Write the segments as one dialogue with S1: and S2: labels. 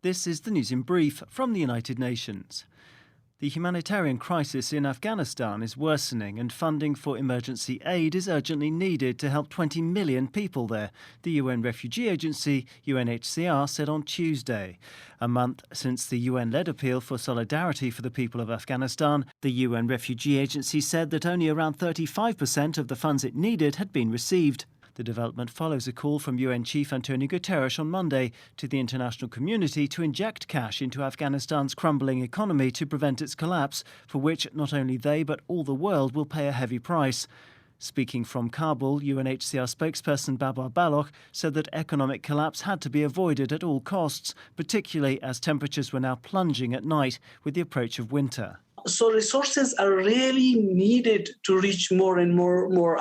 S1: This is the news in brief from the United Nations. The humanitarian crisis in Afghanistan is worsening and funding for emergency aid is urgently needed to help 20 million people there, the UN Refugee Agency, UNHCR, said on Tuesday. A month since the UN-led appeal for solidarity for the people of Afghanistan, the UN Refugee Agency said that only around 35% of the funds it needed had been received. The development follows a call from UN Chief Antonio Guterres on Monday to the international community to inject cash into Afghanistan's crumbling economy to prevent its collapse, for which not only they but all the world will pay a heavy price. Speaking from Kabul, UNHCR spokesperson Babar Baloch said that economic collapse had to be avoided at all costs, particularly as temperatures were now plunging at night with the approach of winter.
S2: So resources are really needed to reach more and more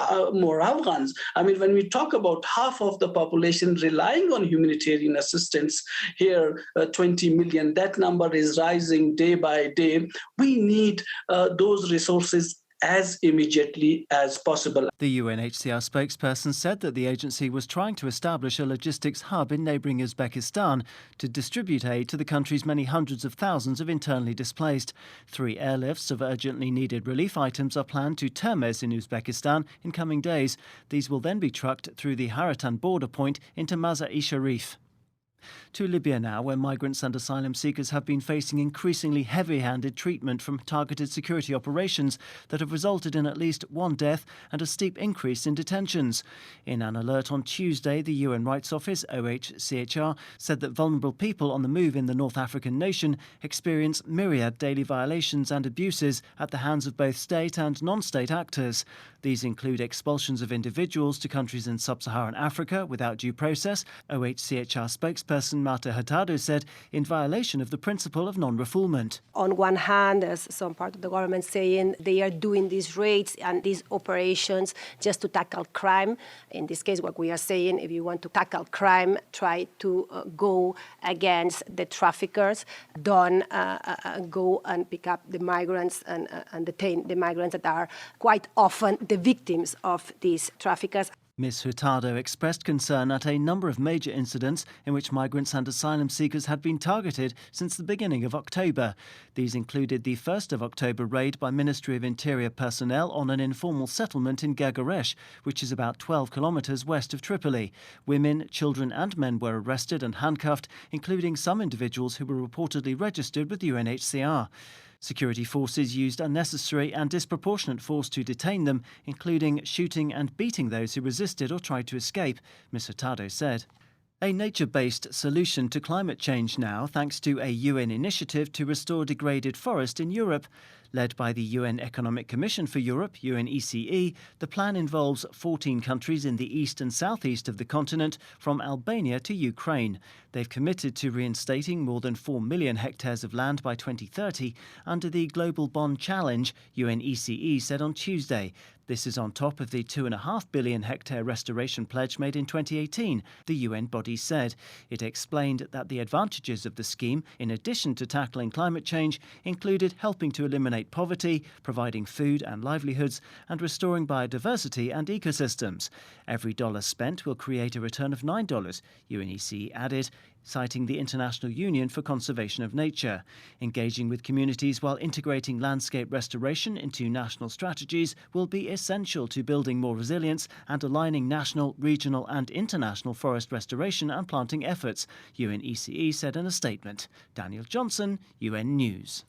S2: Afghans. I mean, when we talk about half of the population relying on humanitarian assistance here, 20 million, that number is rising day by day. We need those resources as immediately as possible.
S1: The UNHCR spokesperson said that the agency was trying to establish a logistics hub in neighbouring Uzbekistan to distribute aid to the country's many hundreds of thousands of internally displaced. 3 airlifts of urgently needed relief items are planned to Termez in Uzbekistan in coming days. These will then be trucked through the Haratan border point into Mazar-e Sharif. To Libya now, where migrants and asylum seekers have been facing increasingly heavy-handed treatment from targeted security operations that have resulted in at least 1 death and a steep increase in detentions. In an alert on Tuesday, the UN Rights Office, OHCHR, said that vulnerable people on the move in the North African nation experience myriad daily violations and abuses at the hands of both state and non-state actors. These include expulsions of individuals to countries in sub-Saharan Africa without due process, OHCHR spokesperson Marta Hurtado said, in violation of the principle of non-refoulement.
S3: On one hand, there's some part of the government saying they are doing these raids and these operations just to tackle crime. In this case, what we are saying, if you want to tackle crime, try to go against the traffickers. Don't go and pick up the migrants and detain the migrants that are quite often the victims of these traffickers.
S1: Ms. Hurtado expressed concern at a number of major incidents in which migrants and asylum seekers had been targeted since the beginning of October. These included the 1st of October raid by Ministry of Interior personnel on an informal settlement in Gagaresh, which is about 12 kilometres west of Tripoli. Women, children and men were arrested and handcuffed, including some individuals who were reportedly registered with UNHCR. Security forces used unnecessary and disproportionate force to detain them, including shooting and beating those who resisted or tried to escape, Ms. Hurtado said. A nature-based solution to climate change now, thanks to a UN initiative to restore degraded forest in Europe. Led by the UN Economic Commission for Europe, UNECE, the plan involves 14 countries in the east and southeast of the continent, from Albania to Ukraine. They've committed to reinstating more than 4 million hectares of land by 2030 under the Global Bond Challenge, UNECE said on Tuesday. This is on top of the 2.5 billion hectare restoration pledge made in 2018, the UN body said. It explained that the advantages of the scheme, in addition to tackling climate change, included helping to eliminate poverty, providing food and livelihoods, and restoring biodiversity and ecosystems. Every dollar spent will create a return of $9, UNECE added, citing the International Union for Conservation of Nature. Engaging with communities while integrating landscape restoration into national strategies will be essential to building more resilience and aligning national, regional and international forest restoration and planting efforts, UNECE said in a statement. Daniel Johnson, UN News.